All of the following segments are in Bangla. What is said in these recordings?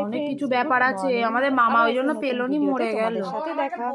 অনেক কিছু ব্যাপার আছে, আমাদের মামা ওই জন্য পেলনি মরে গেল। সাথে দেখা।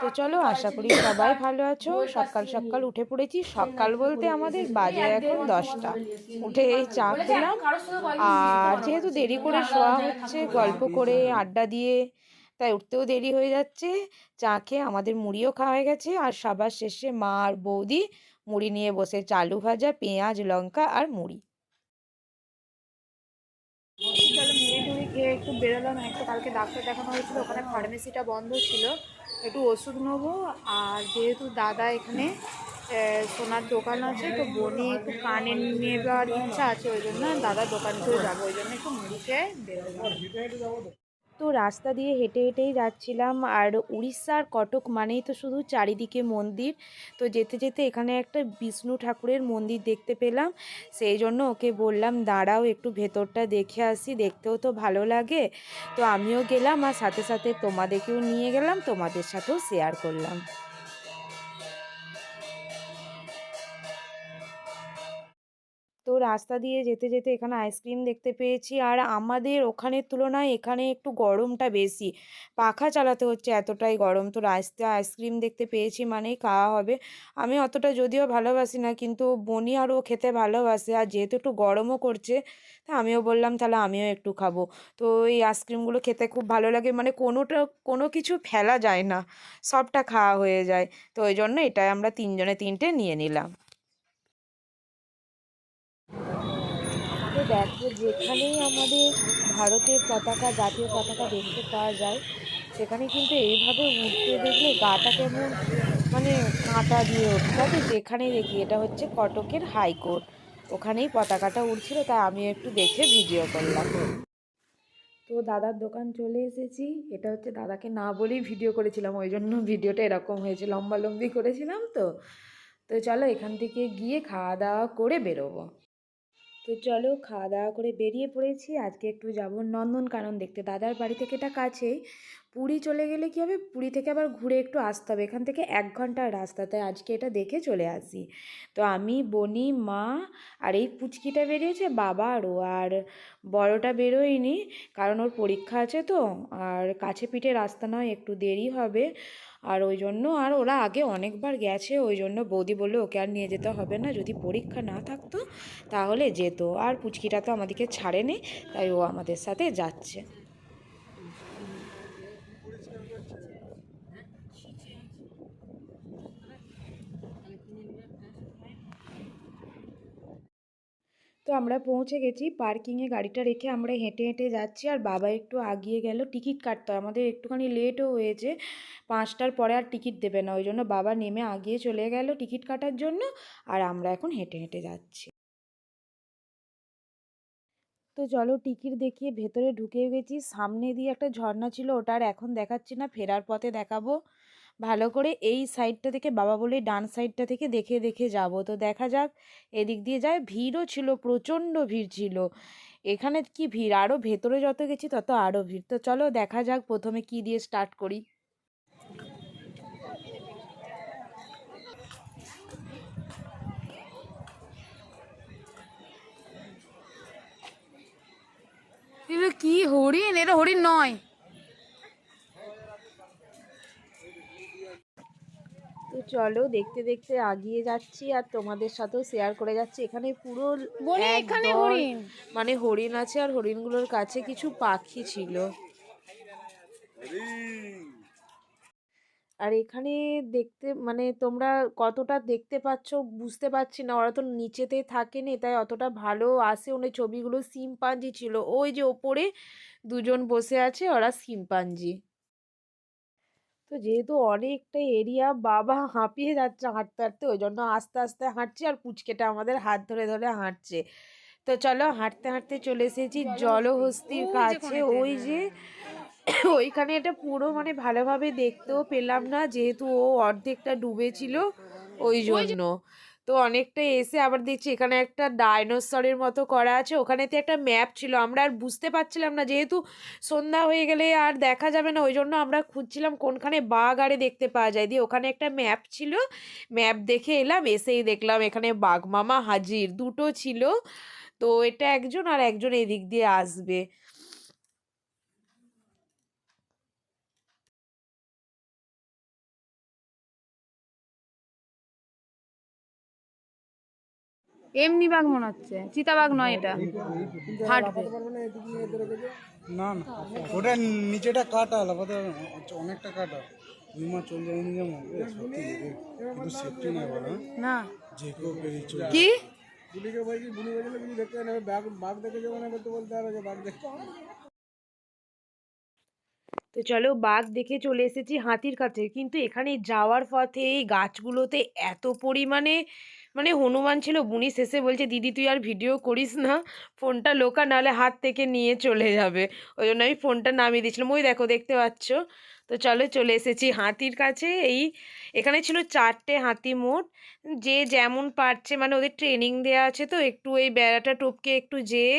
তো চলো, আশা করি সবাই ভালো আছো। সকাল সকাল উঠে পড়েছি। সকাল বলতে আমাদের বাজে এখন 10টা। উঠে এই চা খেলাম। আর যেহেতু দেরি করে শোয়া হচ্ছে, গল্প করে আড্ডা দিয়ে, তাই উঠতেও দেরি হয়ে যাচ্ছে। চা খেয়ে আমাদের মুড়িও খাওয়া হয়ে গেছে। আর সবার শেষে মা আর বৌদি মুড়ি নিয়ে বসে, আলু ভাজা, পেঁয়াজ, লঙ্কা আর মুড়ি। চলো মুড়ি টুড়ি খেয়ে একটু বেরোলাম। একটু কালকে ডাক্তার দেখানো হয়েছিল, ওখানে ফার্মেসিটা বন্ধ ছিল, একটু ওষুধ নেবো। আর যেহেতু দাদা এখানে সোনার দোকান আছে, তো বনি একটু কানে নেবার ইচ্ছা আছে, ওই জন্য দাদার দোকানকেও যাবো, ওই জন্য একটু মুড়ি খেয়ে বেরোলাম। তো রাস্তা দিয়ে হেঁটে হেঁটেই যাচ্ছিলাম। আর উড়িষ্যার কটক মানেই তো শুধু চারিদিকে মন্দির। তো যেতে যেতে এখানে একটা বিষ্ণু ঠাকুরের মন্দির দেখতে পেলাম। সেই জন্য ওকে বললাম দাঁড়াও একটু ভেতরটা দেখে আসি, দেখতেও তো ভালো লাগে। তো আমিও গেলাম, আর সাথে সাথে তোমাদেরকেও নিয়ে গেলাম, তোমাদের সাথেও শেয়ার করলাম। তো রাস্তা দিয়ে যেতে যেতে এখানে আইসক্রিম দেখতে পেয়েছি। আর আমাদের ওখানের তুলনায় এখানে একটু গরমটা বেশি, পাখা চালাতে হচ্ছে, এতটাই গরম। তো রাস্তায় আইসক্রিম দেখতে পেয়েছি মানেই খাওয়া হবে। আমি অতটা যদিও ভালোবাসি না, কিন্তু বনি আর ও খেতে ভালোবাসে। আর যেহেতু একটু গরমও করছে, তা আমিও বললাম তাহলে আমিও একটু খাবো। তো এই আইসক্রিমগুলো খেতে খুব ভালো লাগে, মানে কোনো কিছু ফেলা যায় না, সবটা খাওয়া হয়ে যায়। তো ওই জন্য এটাই আমরা তিনজনে তিনটে নিয়ে নিলাম। তো দেখো, যেখানেই আমাদের ভারতের পতাকা, জাতীয় পতাকা দেখতে পাওয়া যায়, সেখানে কিন্তু এইভাবে উড়তে দেখলে গাটা কেমন, মানে কাঁটা দিয়ে ওঠে। তাতে যেখানেই দেখি, এটা হচ্ছে কটকের হাইকোর্ট, ওখানেই পতাকাটা উড়ছিল, তাই আমি একটু দেখে ভিডিও করলাম। তো দাদার দোকান চলে এসেছি। এটা হচ্ছে দাদাকে না বলেই ভিডিও করেছিলাম, ওই জন্য ভিডিওটা এরকম হয়েছে, লম্বালম্বি করেছিলাম। তো তো চলো এখান থেকে গিয়ে খাওয়া দাওয়া করে বেরোবো। তো চলো, খাওয়া দাওয়া করে বেরিয়ে পড়েছি। আজকে একটু যাবো নন্দনকানন দেখতে, দাদার বাড়ি থেকে এটা কাছেই। পুরী চলে গেলে কী হবে, পুরী থেকে আবার ঘুরে একটু আসতে হবে, এখান থেকে 1 ঘন্টার রাস্তা, তাই আজকে এটা দেখে চলে আসি। তো আমি, বনি, মা আর এই পুচকিটা বেরিয়েছে, বাবা আর ও, আর বড়টা বেরোয়নি, কারণ ওর পরীক্ষা আছে। তো আর কাছে পিঠে রাস্তা নয়, একটু দেরি হবে। আর ওই জন্য, আর ওরা আগে অনেকবার গেছে, ওই জন্য বৌদি বললো ওকে আর নিয়ে যেতে হবে না, যদি পরীক্ষা না থাকতো তাহলে যেত। আর পুচকিটা তো আমাদেরকে ছাড়েনি, তাই ও আমাদের সাথে যাচ্ছে। তো আমরা পৌঁছে গেছি, পার্কিংয়ে গাড়িটা রেখে আমরা হেঁটে হেঁটে যাচ্ছি। আর বাবা একটু আগিয়ে গেল, টিকিট কাটতে হয়, আমাদের একটুখানি লেটও হয়েছে, 5টার পরে আর টিকিট দেবে না, ওই জন্য বাবা নেমে আগিয়ে চলে গেল টিকিট কাটার জন্য। আর আমরা এখন হেঁটে হেঁটে যাচ্ছি। তো চলো, টিকিট দেখিয়ে ভেতরে ঢুকে গেছি। সামনে দিয়ে একটা ঝর্ণা ছিল, ওটা আর এখন দেখাচ্ছি না, ফেরার পথে দেখাবো ভালো করে। এই সাইডটা থেকে বাবা বলে ডান সাইডটা থেকে দেখে দেখে যাব। তো দেখা যাক, এদিক দিয়ে যায়। ভিড়ও ছিল, প্রচণ্ড ভিড় ছিল। এখানে কি ভিড়, আরও ভেতরে যত গেছি তত আরও ভিড়। তো চলো দেখা যাক, প্রথমে কি দিয়ে স্টার্ট করি। এগুলো কি হরিণ? এটা হরিণ নয়। তো চলো, দেখতে দেখতে আগিয়ে যাচ্ছি আর তোমাদের সাথেও শেয়ার করে যাচ্ছি। এখানে পুরো এক দল, মানে হরিণ আছে, আর হরিণগুলোর কাছে কিছু পাখি ছিল। আর এখানে দেখতে, মানে তোমরা কতটা দেখতে পাচ্ছ বুঝতে পারছি না, ওরা তো নিচেতে থাকেনি, তাই অতটা ভালো আসে ওই ছবিগুলো। শিম্পাঞ্জি ছিল, ওই যে ওপরে দুজন বসে আছে, ওরা শিম্পাঞ্জি। তো যেহেতু অনেকটা এরিয়া, বাবা হাঁপিয়ে যাচ্ছে হাঁটতে হাঁটতে, ওই জন্য আস্তে আস্তে হাঁটছি, আর পুচকেটা আমাদের হাত ধরে ধরে হাঁটছে। তো চলো, হাঁটতে হাঁটতে চলে এসেছি জলহস্তির কাছে। ওই যে ওইখানে এটা পুরো মানে ভালোভাবে দেখতেও পেলাম না, যেহেতু ও অর্ধেকটা ডুবেছিল, ওই জন্য। তো অনেকটা এসে আবার দেখছি এখানে একটা ডাইনোসরের মতো করা আছে, ওখানেতে একটা ম্যাপ ছিল, আমরা আর বুঝতে পারছিলাম না, যেহেতু সন্ধ্যা হয়ে গেলে আর দেখা যাবে না, ওই জন্য আমরা খুঁজছিলাম কোনখানে বাঘ আরে দেখতে পাওয়া যায়। দিয়ে ওখানে একটা ম্যাপ ছিল, ম্যাপ দেখে এলাম, এসেই দেখলাম এখানে বাঘ মামা হাজির, দুটো ছিল। তো এটা একজন, আর একজন এদিক দিয়ে আসবে। এমনি বাঘ মনে হচ্ছে, চিতাবাঘ নয় এটা, হাঁটবে। না না, ওটা নিচেটা কাটা আলাদা, অনেকটা কাটা। বিমা চলে যায়নি যেমন সত্যি কিন্তু সেফটি নাই বলো না যে কেউ পেরিয়ে চলে কি গুলিকে ভাই কি গুলি বাজলে কিছু দেখতে না, বাঘ দেখে যেমন করতে বলতে হবে যে বাঘ দেখতে। তো চলো বাঘ দেখে চলে এসেছি হাতির কাছে, কিন্তু এখানে যাওয়ার পথে এই গাছগুলোতে এত পরিমাণে মানে হনুমান ছিল, বুনি শেষে বলছে দিদি তুই আর ভিডিও করিস না, ফোনটা লোকা নাহলে হাত থেকে নিয়ে চলে যাবে। ওই জন্য আমি ফোনটা নামিয়ে দিয়েছিলাম। ওই দেখো দেখতে পাচ্ছ। তো চলো চলে এসেছি হাতির কাছে। এখানে ছিল 4টে হাতি মোট, যে যেমন পারছে মানে ওদের ট্রেনিং দেওয়া আছে, তো একটু এই বেড়াটা টপকে একটু যেয়ে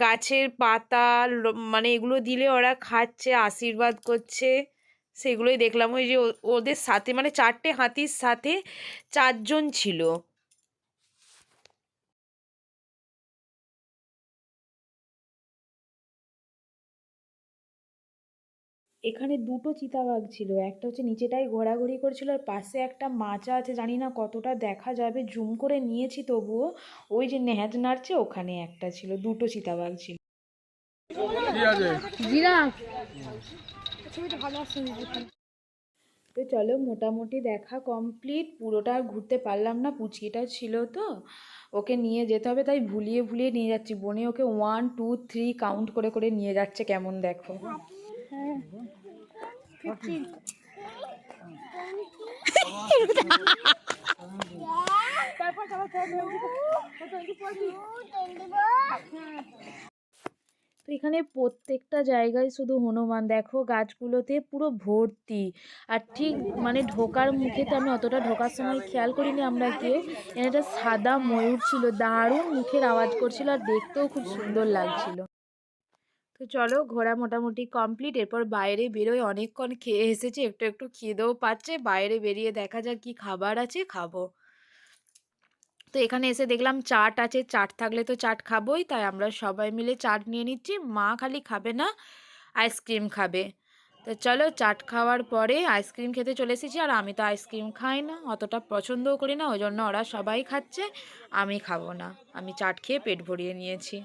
গাছের পাতা মানে এগুলো দিলে ওরা খাচ্ছে, আশীর্বাদ করছে, সেগুলোই দেখলাম। ওই যে ওদের সাথে মানে 4টে হাতির সাথে 4জন ছিল। এখানে 2টো চিতাবাঘ ছিল, একটা হচ্ছে নিচেটাই ঘোরাঘুরি করছিল, আর পাশে একটা মাচা আছে, জানি না কতটা দেখা যাবে, জুম করে নিয়েছি তবুও। ওই যে নেহাজ নাড়ছে ওখানে একটা ছিল, 2টো চিতাবাঘ ছিল। জিরাফ। তো চলো মোটামুটি দেখা কমপ্লিট, পুরোটা আর ঘুরতে পারলাম না, পুচকিটা ছিল তো, ওকে নিয়ে যেতে হবে, তাই ভুলিয়ে ভুলিয়ে নিয়ে যাচ্ছি। বোনে ওকে 1 2 3 কাউন্ট করে করে নিয়ে যাচ্ছে, কেমন দেখো। তো এখানে প্রত্যেকটা জায়গায় শুধু হনুমান, দেখো গাছগুলোতে পুরো ভর্তি। আর ঠিক মানে ঢোকার মুখে, তো আমি অতটা ঢোকার সময় খেয়াল করিনি আমরা কেউ, এখানে একটা সাদা ময়ূর ছিল, দারুণ মুখের আওয়াজ করছিল আর দেখতেও খুব সুন্দর লাগছিল। তো চলো ঘোরা মোটামুটি কমপ্লিট, এরপর বাইরে বেরোয়, অনেকক্ষণ খেয়ে এসেছি, একটু একটু খিদেও পাচ্ছে, বাইরে বেরিয়ে দেখা যাক কি খাবার আছে খাবো। তো এখানে এসে দেখলাম চাট আছে, চাট থাকলে তো চাট খাবোই, তাই আমরা সবাই মিলে চাট নিয়ে নিচ্ছি। মা খালি খাবে না, আইসক্রিম খাবে। তো চলো চাট খাওয়ার পরে আইসক্রিম খেতে চলে এসেছি, আর আমি তো আইসক্রিম খাই না, অতটা পছন্দও করি না, ওই জন্য ওরা সবাই খাচ্ছে, আমি খাবো না। আমি চাট খেয়ে পেট ভরিয়ে নিয়েছি।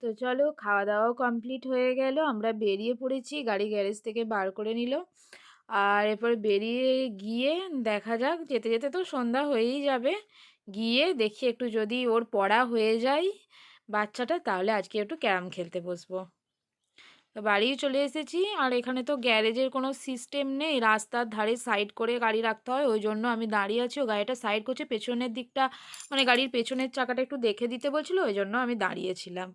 তো চলো খাওয়া দাওয়াও কমপ্লিট হয়ে গেল, আমরা বেরিয়ে পড়েছি, গাড়ি গ্যারেজ থেকে বার করে নিল। আর এরপর বেরিয়ে গিয়ে দেখা যাক, যেতে যেতে তো সন্ধ্যা হয়েই যাবে, গিয়ে দেখি একটু যদি ওর পড়া হয়ে যায় বাচ্চাটা, তাহলে আজকে একটু ক্যারাম খেলতে বসবো। তো বাড়িও চলে এসেছি, আর এখানে তো গ্যারেজের কোনো সিস্টেম নেই, রাস্তার ধারে সাইড করে গাড়ি রাখতে হয়, ওই জন্য আমি দাঁড়িয়ে আছি, ও গাড়িটা সাইড করছে, পেছনের দিকটা মানে গাড়ির পেছনের চাকাটা একটু দেখে দিতে বলছিল, ওই জন্য আমি দাঁড়িয়েছিলাম।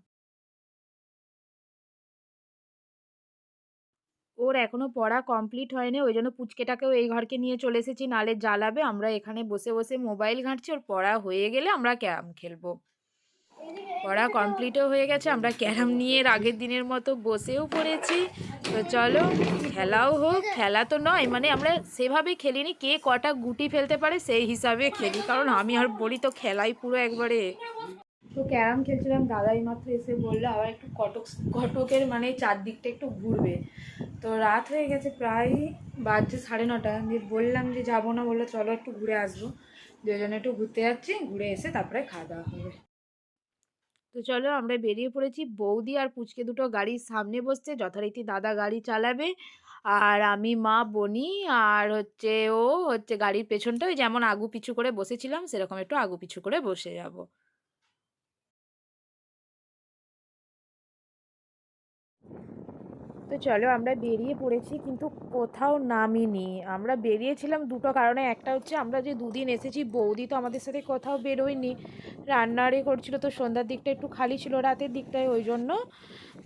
ওর এখনো পড়া কমপ্লিট হয়নি, ওই জন্য পুচকেটাকেও এই ঘরকে নিয়ে চলে এসেছি, নালে জ্বালাবে। আমরা এখানে বসে বসে মোবাইল ঘাঁটছি, ওর পড়া হয়ে গেলে আমরা ক্যারাম খেলবো। পড়া কমপ্লিটও হয়ে গেছে, আমরা ক্যারাম নিয়ে আগের দিনের মতো বসেও পড়েছি। তো চলো খেলাও হোক, খেলা তো নয় মানে আমরা সেভাবে খেলিনি, কে কটা গুটি ফেলতে পারে সেই হিসাবে খেলি, কারণ আমি আর বলি তো খেলাই পুরো একবারে। তো ক্যারাম খেলছিলাম, দাদাই মাত্র এসে বললো আবার একটু কটকের মানে চারদিকটা একটু ঘুরবে। তো রাত হয়ে গেছে, প্রায় বাজছে 9:30, দিয়ে বললাম যে যাবো না, বললো চলো একটু ঘুরে আসবো। দুজনে একটু ঘুরতে যাচ্ছি, ঘুরে এসে তারপরে খাওয়া দাওয়া হবে। তো চলো আমরা বেরিয়ে পড়েছি, বৌদি আর পুচকে দুটো গাড়ির সামনে বসছে, যথারীতি দাদা গাড়ি চালাবে, আর আমি মা বনি আর হচ্ছে ও হচ্ছে গাড়ির পেছনটা ওই যেমন আগু পিছু করে বসেছিলাম সেরকম একটু আগু পিছু করে বসে যাব। তো চলো আমরা বেরিয়ে পড়েছি, কিন্তু কোথাও নামিনি। আমরা বেরিয়েছিলাম দুটো কারণে, একটা হচ্ছে আমরা যে দুদিন এসেছি বৌদি তো আমাদের সাথে কোথাও বেরোয়নি, রান্নারে করছিল, তো সন্ধ্যার দিকটা একটু খালি ছিল, রাতের দিকটায়, ওই জন্য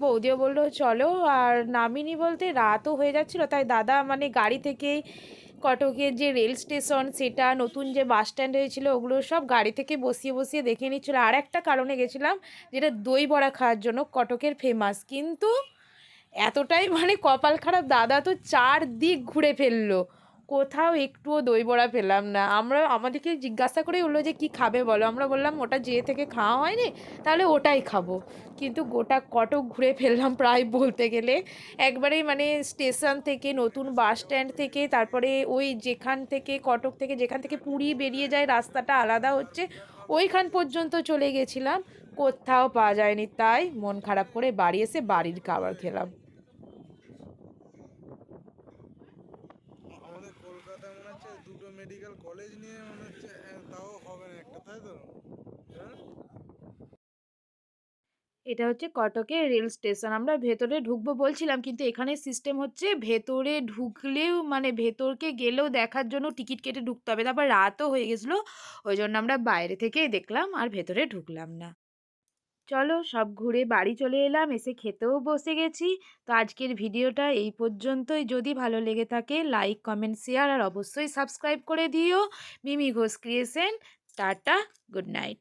বৌদিও বললো চলো। আর নামিনি বলতে রাতও হয়ে যাচ্ছিলো, তাই দাদা মানে গাড়ি থেকেই কটকের যে রেল স্টেশন, সেটা নতুন যে বাস স্ট্যান্ড হয়েছিল, ওগুলো সব গাড়ি থেকে বসিয়ে বসিয়ে দেখে নিচ্ছিলো। আর একটা কারণে গেছিলাম, যেটা দই বড়া খাওয়ার জন্য, কটকের ফেমাস, কিন্তু এতটাই মানে কপাল খারাপ, দাদা তো 4 দিক ঘুরে ফেললো, কোথাও একটুও দই বড়া পেলাম না। আমরা আমাদেরকে জিজ্ঞাসা করে বললো যে কি খাবে বলো, আমরা বললাম ওটা যে থেকে খাওয়া হয়নি, তাহলে ওটাই খাবো। কিন্তু গোটা কটক ঘুরে ফেললাম প্রায় বলতে গেলে, একবারেই মানে স্টেশন থেকে, নতুন বাস স্ট্যান্ড থেকে, তারপরে ওই যেখান থেকে কটক থেকে যেখান থেকে পুরী বেরিয়ে যায় রাস্তাটা আলাদা হচ্ছে, ওইখান পর্যন্ত চলে গেছিলাম, কোথাও পাওয়া যায়নি। তাই মন খারাপ করে বাড়ি এসে বাড়ির খাবার খেলাম। আমাদের কলকাতায় মনে হচ্ছে দুটো মেডিকেল কলেজ নিয়ে মনে হচ্ছে তাও হবে না একটা, তাই তো? হ্যাঁ? এটা হচ্ছে কটকের রেল স্টেশন। আমরা ভেতরে ঢুকবো বলছিলাম, কিন্তু এখানে সিস্টেম হচ্ছে ভেতরে ঢুকলেও মানে ভেতরকে গেলেও দেখার জন্য টিকিট কেটে ঢুকতে হবে। তারপর রাতও হয়ে গেছিলো, ওই জন্য আমরা বাইরে থেকেই দেখলাম, আর ভেতরে ঢুকলাম না। চলো সব ঘুরে বাড়ি চলে এলাম, এসে খেতেও বসে গেছি। তো আজকের ভিডিওটা এই পর্যন্তই। যদি ভালো লেগে থাকে লাইক, কমেন্ট, শেয়ার আর অবশ্যই সাবস্ক্রাইব করে দিও। Mimi Ghosh creation. Tata, good night.